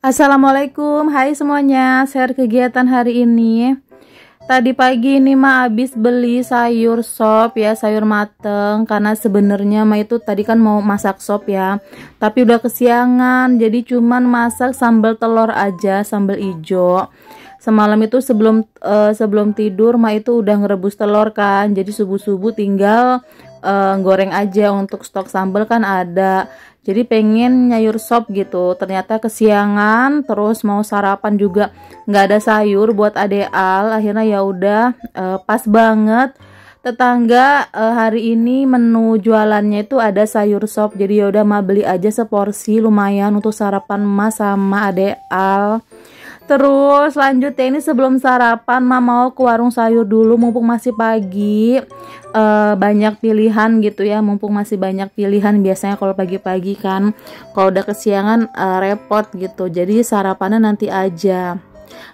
Assalamualaikum, hai semuanya. Share kegiatan hari ini. Tadi pagi ini mah habis beli sayur sop ya, sayur mateng. Karena sebenarnya mah itu tadi kan mau masak sop ya, tapi udah kesiangan, jadi cuman masak sambal telur aja, sambal ijo. Semalam itu sebelum tidur mah itu udah ngerebus telur kan, jadi subuh-subuh tinggal goreng aja. Untuk stok sambal kan ada, jadi pengen nyayur sop gitu. Ternyata kesiangan, terus mau sarapan juga nggak ada sayur buat Ade Al. Akhirnya ya udah, pas banget tetangga hari ini menu jualannya itu ada sayur sop, jadi ya udah mah beli aja seporsi, lumayan untuk sarapan Mas sama Ade Al. Terus lanjut ya, ini sebelum sarapan mah mau ke warung sayur dulu mumpung masih pagi. Banyak pilihan gitu ya, mumpung masih banyak pilihan. Biasanya kalau pagi-pagi kan kalau udah kesiangan repot gitu, jadi sarapannya nanti aja.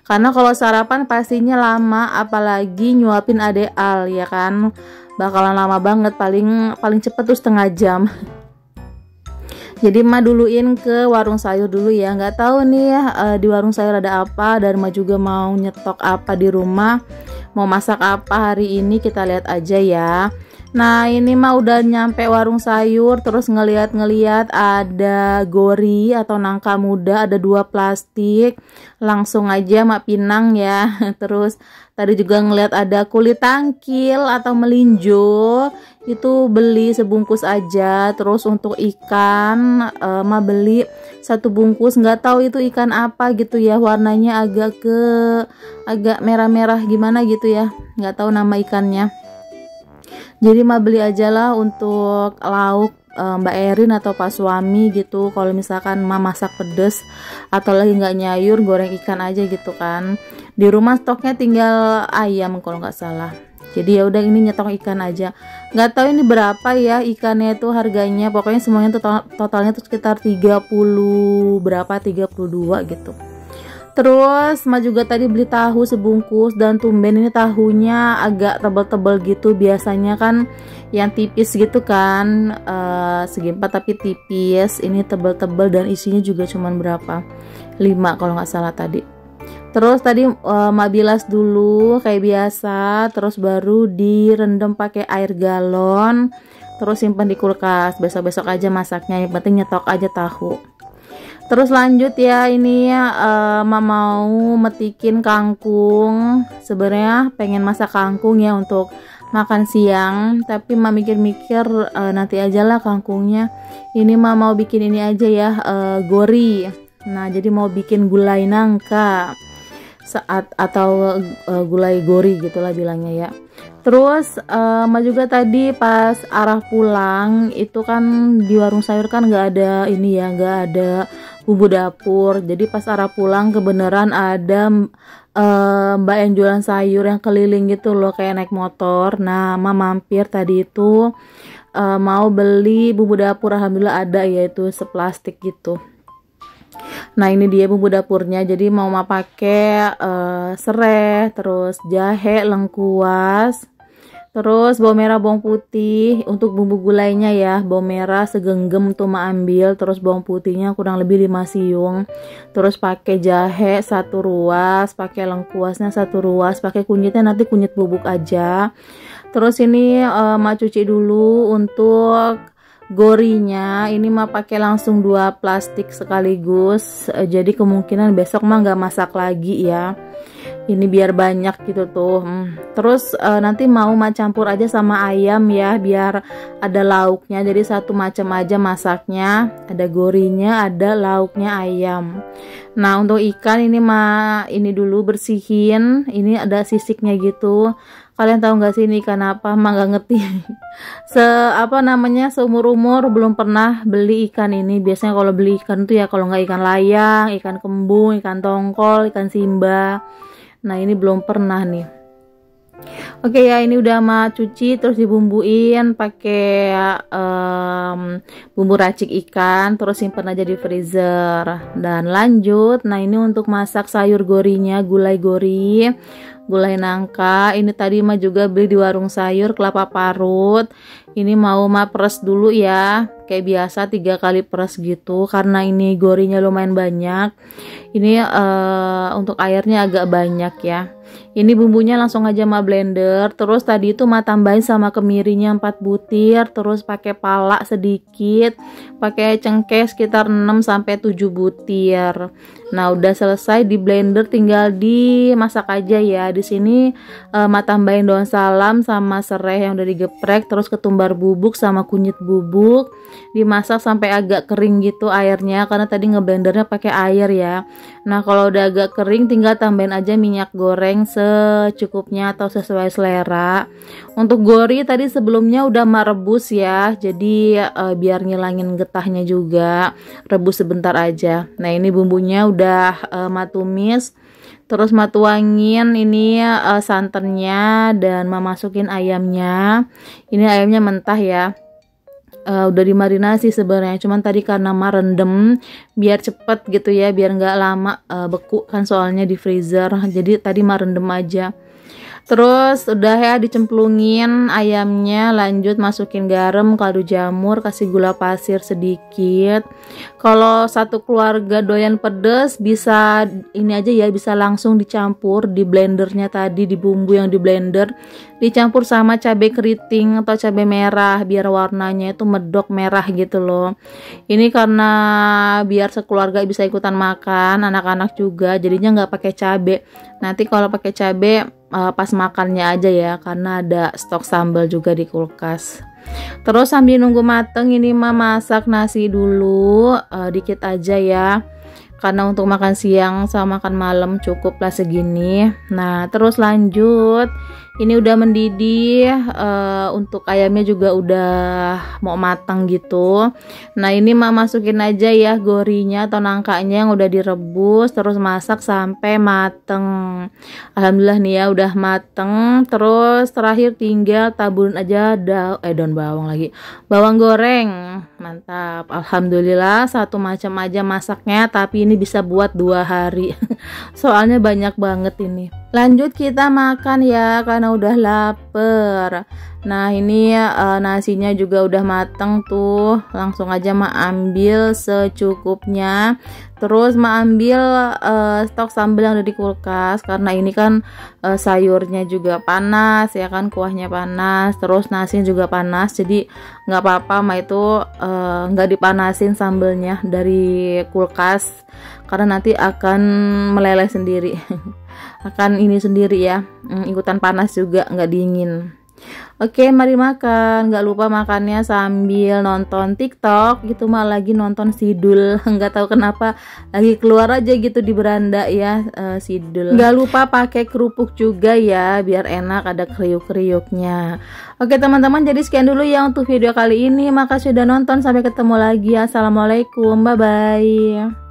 Karena kalau sarapan pastinya lama, apalagi nyuapin Ade Al ya kan, bakalan lama banget, paling cepet tuh setengah jam. Jadi mah duluin ke warung sayur dulu ya. Nggak tahu nih di warung sayur ada apa, dan mah juga mau nyetok apa di rumah, mau masak apa hari ini, kita lihat aja ya. Nah ini mah udah nyampe warung sayur, terus ngeliat-ngeliat ada gori atau nangka muda, ada 2 plastik. Langsung aja mak pinang ya. Terus tadi juga ngeliat ada kulit tangkil atau melinjo, itu beli sebungkus aja. Terus untuk ikan mah beli 1 bungkus, nggak tahu itu ikan apa gitu ya, warnanya agak merah-merah gimana gitu ya, nggak tahu nama ikannya. Jadi mah beli aja lah untuk lauk Mbak Erin atau Pak Suami gitu. Kalau misalkan mah masak pedes atau lagi nggak nyayur, goreng ikan aja gitu kan. Di rumah stoknya tinggal ayam kalau nggak salah. Jadi ya udah ini nyetok ikan aja. Nggak tahu ini berapa ya ikannya itu harganya. Pokoknya semuanya totalnya tuh sekitar 30 berapa, 32 gitu. Terus mah juga tadi beli tahu sebungkus, dan tumben ini tahunya agak tebal-tebal gitu. Biasanya kan yang tipis gitu kan, segi 4 tapi tipis. Ini tebal-tebal dan isinya juga cuman berapa, 5 kalau nggak salah tadi. Terus tadi mak bilas dulu kayak biasa, terus baru direndam pakai air galon, terus simpan di kulkas. Besok-besok aja masaknya, yang penting nyetok aja tahu. Terus lanjut ya, ini mama mau metikin kangkung. Sebenarnya pengen masak kangkung ya untuk makan siang, tapi mama mikir-mikir nanti aja lah kangkungnya. Ini mama mau bikin ini aja ya, gori. Nah jadi mau bikin gulai nangka atau gulai gori gitulah bilangnya ya. Terus ma juga tadi pas arah pulang itu kan di warung sayur kan nggak ada ini ya, nggak ada bumbu dapur. Jadi pas arah pulang kebenaran ada mbak yang jualan sayur yang keliling gitu loh, kayak naik motor. Nah ma mampir tadi itu mau beli bumbu dapur. Alhamdulillah ada, yaitu seplastik gitu. Nah ini dia bumbu dapurnya. Jadi mau pakai serai, terus jahe, lengkuas, terus bawang merah, bawang putih. Untuk bumbu gulainya ya, bawang merah segenggam tuh ma ambil, terus bawang putihnya kurang lebih 5 siung. Terus pakai jahe 1 ruas, pakai lengkuasnya 1 ruas, pakai kunyitnya nanti kunyit bubuk aja. Terus ini ma cuci dulu. Untuk gorinya ini mah pakai langsung 2 plastik sekaligus, jadi kemungkinan besok mah nggak masak lagi ya, ini biar banyak gitu tuh. Terus nanti mau campur aja sama ayam ya, biar ada lauknya, jadi satu macam aja masaknya, ada gorinya, ada lauknya ayam. Nah untuk ikan ini mah ini dulu bersihin, ini ada sisiknya gitu. Kalian tahu nggak sih ini ikan apa? Mah nggak ngerti. Seumur-umur belum pernah beli ikan ini. Biasanya kalau beli ikan tuh ya kalau nggak ikan layang, ikan kembung, ikan tongkol, ikan simba. Nah ini belum pernah nih. Oke ya, ini udah Ma cuci terus dibumbuin pakai bumbu racik ikan, terus simpen aja di freezer dan lanjut. Nah, ini untuk masak sayur gorinya, gulai gori, gulai nangka. Ini tadi Ma juga beli di warung sayur, kelapa parut. Ini mau Ma peres dulu ya, kayak biasa 3 kali peres gitu karena ini gorinya lumayan banyak. Ini untuk airnya agak banyak ya. Ini bumbunya langsung aja Ma blender. Terus tadi itu Ma tambahin sama kemirinya 4 butir, terus pakai pala sedikit, pakai cengkeh sekitar 6 sampai 7 butir. Nah, udah selesai di blender, tinggal dimasak aja ya. Di sini Ma tambahin daun salam sama serai yang udah digeprek, terus ketumbar bubuk sama kunyit bubuk. Dimasak sampai agak kering gitu airnya karena tadi ngeblendernya pakai air ya. Nah, kalau udah agak kering tinggal tambahin aja minyak goreng secukupnya atau sesuai selera. Untuk gori tadi sebelumnya udah Ma rebus ya, jadi biar ngilangin getahnya juga, rebus sebentar aja. Nah, ini bumbunya udah Ma tumis, terus Ma tuangin ini santannya dan Ma masukin ayamnya. Ini ayamnya mentah ya. Udah dimarinasi sebenarnya, cuman tadi karena Ma rendem biar cepet gitu ya, biar nggak lama beku kan soalnya di freezer, jadi tadi Ma rendem aja. Terus udah ya dicemplungin ayamnya, lanjut masukin garam, kaldu jamur, kasih gula pasir sedikit. Kalau satu keluarga doyan pedes bisa ini aja ya, bisa langsung dicampur di blendernya tadi, di bumbu yang di blender dicampur sama cabai keriting atau cabai merah biar warnanya itu medok merah gitu loh. Ini karena biar sekeluarga bisa ikutan makan, anak-anak juga, jadinya nggak pakai cabai. Nanti kalau pakai cabai pas makannya aja ya, karena ada stok sambal juga di kulkas. Terus sambil nunggu mateng ini Ma masak nasi dulu dikit aja ya, karena untuk makan siang sama makan malam cukup lah segini. Nah, terus lanjut ini udah mendidih, untuk ayamnya juga udah mau matang gitu. Nah, ini Ma masukin aja ya gorinya atau nangkanya yang udah direbus, terus masak sampai mateng. Alhamdulillah nih ya udah mateng. Terus terakhir tinggal taburin aja daun bawang lagi, bawang goreng. Mantap, alhamdulillah satu macam aja masaknya, tapi ini bisa buat 2 hari soalnya banyak banget ini. Lanjut kita makan ya karena udah lapar. Nah, ini nasinya juga udah mateng tuh, langsung aja Ma ambil secukupnya. Terus Ma ambil stok sambal yang ada di kulkas karena ini kan sayurnya juga panas ya kan, kuahnya panas, terus nasinya juga panas, jadi nggak apa-apa Ma itu nggak dipanasin sambelnya dari kulkas karena nanti akan meleleh sendiri akan ini sendiri ya, ikutan panas juga, nggak dingin. Oke, mari makan. Nggak lupa makannya sambil nonton TikTok gitu, malah lagi nonton Sidul. Nggak tahu kenapa lagi keluar aja gitu di beranda ya, Sidul. Nggak lupa pakai kerupuk juga ya, biar enak ada kriuk-kriuknya. Oke teman-teman, jadi sekian dulu ya untuk video kali ini. Makasih sudah nonton, sampai ketemu lagi. Assalamualaikum, bye-bye.